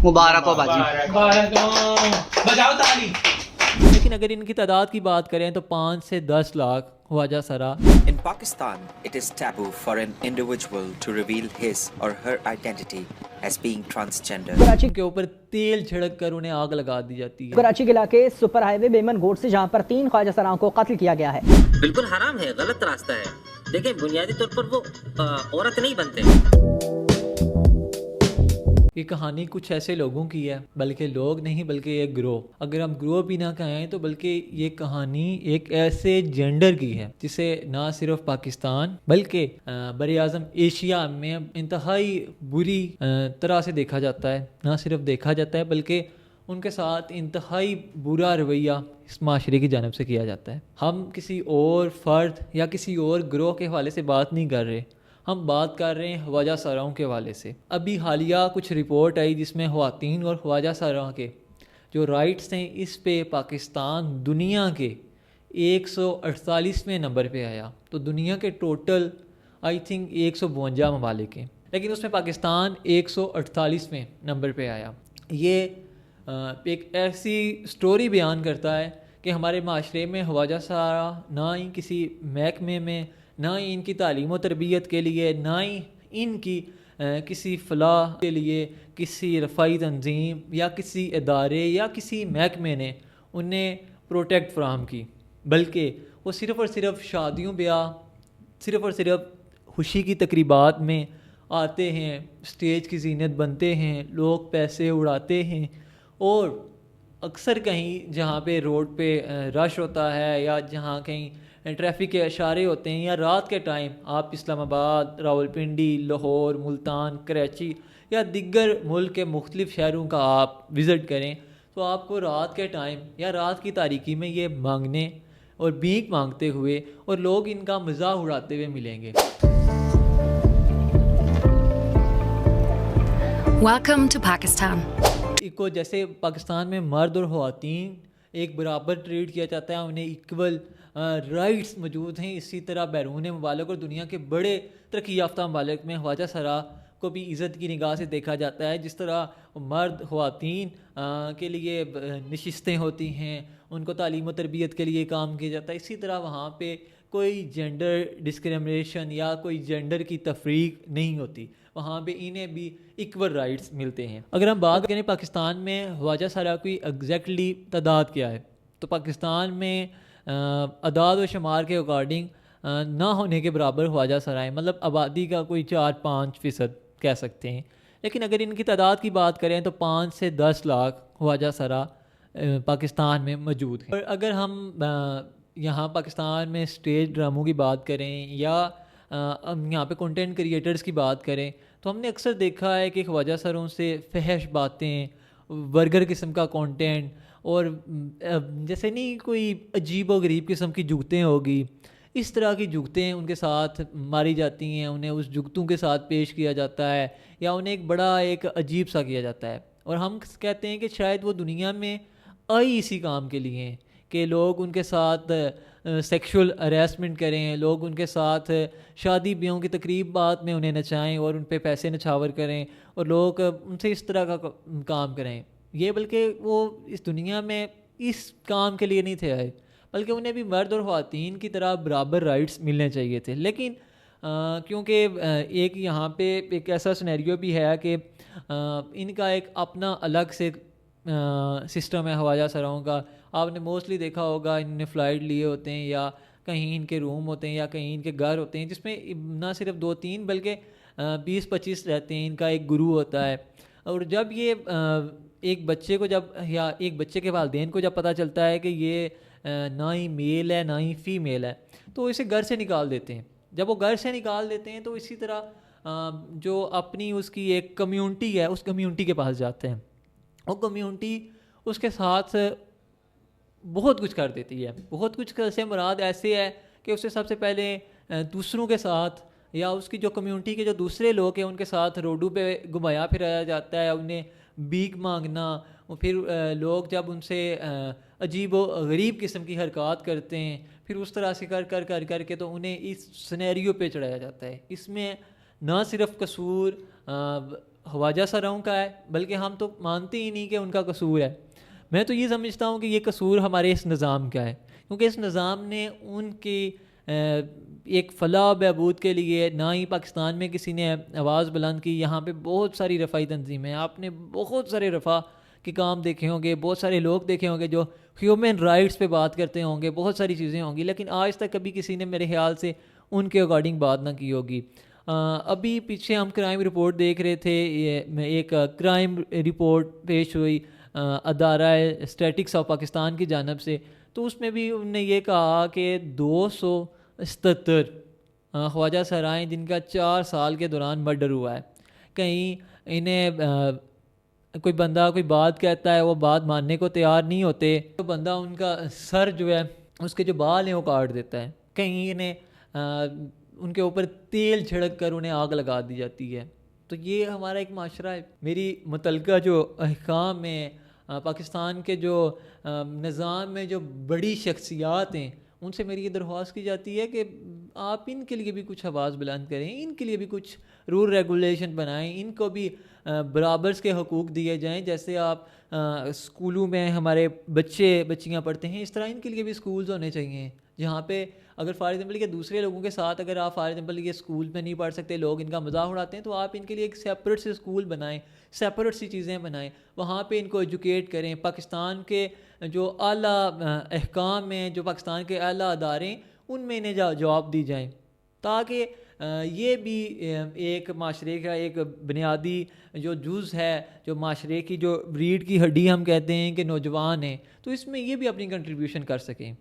مبارک ہو باجی. بجاؤ تالی. لیکن اگر ان کی تعداد کی بات کریں تو 5 سے 10 لاکھ خواجہ سرا. In Pakistan, it is taboo for an individual to reveal his or her identity as being transgender. Karachi کے اوپر تیل چھڑک کر انہیں آگ لگا دی جاتی ہے. کراچی کے علاقے سپر ہائی وے بیمن گوٹ سے جہاں پر 3 خواجہ سراؤں کو قتل کیا گیا ہے. بالکل حرام ہے، غلط راستہ ہے. دیکھیں بنیادی طور پر وہ عورت نہیں بنتے. یہ کہانی کچھ ایسے لوگوں کی ہے، بلکہ لوگ نہیں بلکہ ایک گروہ. اگر ہم گروہ بھی نہ کہیں تو بلکہ یہ کہانی ایک ایسے جینڈر کی ہے جسے نہ صرف پاکستان بلکہ بر اعظم ایشیا میں انتہائی بری طرح سے دیکھا جاتا ہے. نہ صرف دیکھا جاتا ہے بلکہ ان کے ساتھ انتہائی برا رویہ اس معاشرے کی جانب سے کیا جاتا ہے. ہم کسی اور فرد یا کسی اور گروہ کے حوالے سے بات نہیں کر رہے، ہم بات کر رہے ہیں خواجہ سراؤں کے حوالے سے. ابھی حالیہ کچھ رپورٹ آئی جس میں خواتین اور خواجہ سراؤں کے جو رائٹس ہیں اس پہ پاکستان دنیا کے 148ویں نمبر پہ آیا. تو دنیا کے ٹوٹل آئی تھنک 152 ممالک ہیں، لیکن اس میں پاکستان 148ویں نمبر پہ آیا. یہ ایک ایسی سٹوری بیان کرتا ہے کہ ہمارے معاشرے میں خواجہ سرا نہ ہی کسی محکمے میں، نہ ہی ان کی تعلیم و تربیت کے لیے، نہ ہی ان کی کسی فلاح کے لیے کسی رفاہی تنظیم یا کسی ادارے یا کسی محکمے نے انہیں پروٹیکٹ فراہم کی، بلکہ وہ صرف اور صرف شادیوں بیاہ، صرف اور صرف خوشی کی تقریبات میں آتے ہیں، اسٹیج کی زینت بنتے ہیں، لوگ پیسے اڑاتے ہیں. اور اکثر کہیں جہاں پہ روڈ پہ رش ہوتا ہے یا جہاں کہیں ٹریفک کے اشارے ہوتے ہیں یا رات کے ٹائم آپ اسلام آباد، راولپنڈی، لاہور، ملتان، کراچی یا دیگر ملک کے مختلف شہروں کا آپ وزٹ کریں تو آپ کو رات کے ٹائم یا رات کی تاریکی میں یہ مانگنے اور بھیک مانگتے ہوئے اور لوگ ان کا مزاح اڑاتے ہوئے ملیں گے. Welcome to Pakistan. کو جیسے پاکستان میں مرد اور خواتین ایک برابر ٹریٹ کیا جاتا ہے، انہیں ایکول رائٹس موجود ہیں، اسی طرح بیرون ممالک اور دنیا کے بڑے ترقی یافتہ ممالک میں خواجہ سرا کو بھی عزت کی نگاہ سے دیکھا جاتا ہے. جس طرح مرد خواتین کے لیے نشستیں ہوتی ہیں، ان کو تعلیم و تربیت کے لیے کام کیا جاتا ہے، اسی طرح وہاں پہ کوئی جینڈر ڈسکریمنیشن یا کوئی جینڈر کی تفریق نہیں ہوتی، وہاں پہ انہیں بھی ایکول رائٹس ملتے ہیں. اگر ہم بات کریں پاکستان میں خواجہ سرا کی ایگزیکٹلی تعداد کیا ہے تو پاکستان میں اعداد و شمار کے اکارڈنگ نہ ہونے کے برابر خواجہ سرا ہیں، مطلب آبادی کا کوئی 4-5% کہہ سکتے ہیں. لیکن اگر ان کی تعداد کی بات کریں تو 5 سے 10 لاکھ خواجہ سرا پاکستان میں موجود ہیں. اور اگر ہم یہاں پاکستان میں اسٹیج ڈراموں کی بات کریں یا یہاں پہ کنٹینٹ کریٹرز کی بات کریں تو ہم نے اکثر دیکھا ہے کہ خواجہ سروں سے فحش باتیں، ورگر قسم کا کنٹینٹ اور جیسے نہیں کوئی عجیب و غریب قسم کی جگتیں ہوگی، اس طرح کی جگتیں ان کے ساتھ ماری جاتی ہیں، انہیں اس جگتوں کے ساتھ پیش کیا جاتا ہے یا انہیں ایک عجیب سا کیا جاتا ہے. اور ہم کہتے ہیں کہ شاید وہ دنیا میں آئی اسی کام کے لیے ہیں کہ لوگ ان کے ساتھ سیکشول ہراسمنٹ کریں، لوگ ان کے ساتھ شادی بیاہوں کی تقریبات میں انہیں نچائیں اور ان پہ پیسے نچھاور کریں اور لوگ ان سے اس طرح کا کام کریں. یہ بلکہ وہ اس دنیا میں اس کام کے لیے نہیں تھے آئے، بلکہ انہیں بھی مرد اور خواتین کی طرح برابر رائٹس ملنے چاہیے تھے. لیکن کیونکہ ایک یہاں پہ ایک ایسا سینیریو بھی ہے کہ ان کا ایک اپنا الگ سے سسٹم ہے خواجہ سراؤں کا. آپ نے موسٹلی دیکھا ہوگا انہوں نے فلائٹ لیے ہوتے ہیں یا کہیں ان کے روم ہوتے ہیں یا کہیں ان کے گھر ہوتے ہیں جس میں نہ صرف 2-3 بلکہ 20-25 رہتے ہیں. ان کا ایک گرو ہوتا ہے اور جب یہ ایک بچے کو یا ایک بچے کے والدین کو جب پتہ چلتا ہے کہ یہ نہ ہی میل ہے نہ ہی فیمیل ہے تو اسے گھر سے نکال دیتے ہیں. جب وہ گھر سے نکال دیتے ہیں تو اسی طرح جو اپنی اس کی ایک کمیونٹی ہے اس کمیونٹی کے پاس جاتے ہیں. وہ کمیونٹی اس کے ساتھ بہت کچھ کر دیتی ہے. بہت کچھ سے مراد ایسے ہے کہ اسے سب سے پہلے دوسروں کے ساتھ یا اس کی جو کمیونٹی کے جو دوسرے لوگ ہیں ان کے ساتھ روڈوں پہ گھمایا پھرایا جاتا ہے، انہیں بھیک مانگنا، اور پھر لوگ جب ان سے عجیب و غریب قسم کی حرکات کرتے ہیں پھر اس طرح سے کر کے تو انہیں اس سینیریو پہ چڑھایا جاتا ہے. اس میں نہ صرف قصور خواجہ سراؤں کا ہے بلکہ ہم تو مانتے ہی نہیں کہ ان کا قصور ہے. میں تو یہ سمجھتا ہوں کہ یہ قصور ہمارے اس نظام کا ہے, کیونکہ اس نظام نے ان کی ایک فلاح و بہبود کے لیے نہ ہی پاکستان میں کسی نے آواز بلند کی. یہاں پہ بہت ساری رفاہی تنظیمیں, آپ نے بہت سارے رفاہ کے کام دیکھے ہوں گے, بہت سارے لوگ دیکھے ہوں گے جو ہیومن رائٹس پہ بات کرتے ہوں گے, بہت ساری چیزیں ہوں گی, لیکن آج تک کبھی کسی نے میرے خیال سے ان کے اکارڈنگ بات نہ کی ہوگی. ابھی پیچھے ہم کرائم رپورٹ دیکھ رہے تھے, ایک کرائم رپورٹ پیش ہوئی ادارہ اسٹیٹکس آف پاکستان کی جانب سے, تو اس میں بھی انہوں نے یہ کہا کہ 277 خواجہ سرائیں جن کا 4 سال کے دوران مرڈر ہوا ہے. کہیں انہیں کوئی بندہ کوئی بات کہتا ہے, وہ بات ماننے کو تیار نہیں ہوتے, تو بندہ ان کا سر جو ہے اس کے جو بال ہیں وہ کاٹ دیتا ہے. کہیں انہیں ان کے اوپر تیل چھڑک کر انہیں آگ لگا دی جاتی ہے. تو یہ ہمارا ایک معاشرہ ہے. میری متعلقہ جو احکام میں پاکستان کے جو نظام میں جو بڑی شخصیات ہیں ان سے میری یہ درخواست کی جاتی ہے کہ آپ ان کے لیے بھی کچھ آواز بلند کریں, ان کے لیے بھی کچھ رول ریگولیشن بنائیں, ان کو بھی برابرز کے حقوق دیے جائیں. جیسے آپ اسکولوں میں ہمارے بچیاں پڑھتے ہیں, اس طرح ان کے لیے بھی اسکولز ہونے چاہیے جہاں پہ اگر فار ایگزامپل کہ دوسرے لوگوں کے ساتھ اگر آپ فار ایگزامپل یہ اسکول میں نہیں پڑھ سکتے, لوگ ان کا مذاق اڑاتے ہیں, تو آپ ان کے لیے ایک سیپریٹ سے اسکول بنائیں, سیپریٹ سی چیزیں بنائیں, وہاں پہ ان کو ایجوکیٹ کریں. پاکستان کے جو اعلیٰ احکام ہیں, جو پاکستان کے اعلیٰ ادارے ہیں, ان میں انہیں جواب دی جائیں, تاکہ یہ بھی ایک معاشرے کا ایک بنیادی جو جز ہے, جو معاشرے کی جو ریڑھ کی ہڈی ہم کہتے ہیں کہ نوجوان ہیں, تو اس میں یہ بھی اپنی کنٹریبیوشن کر سکیں.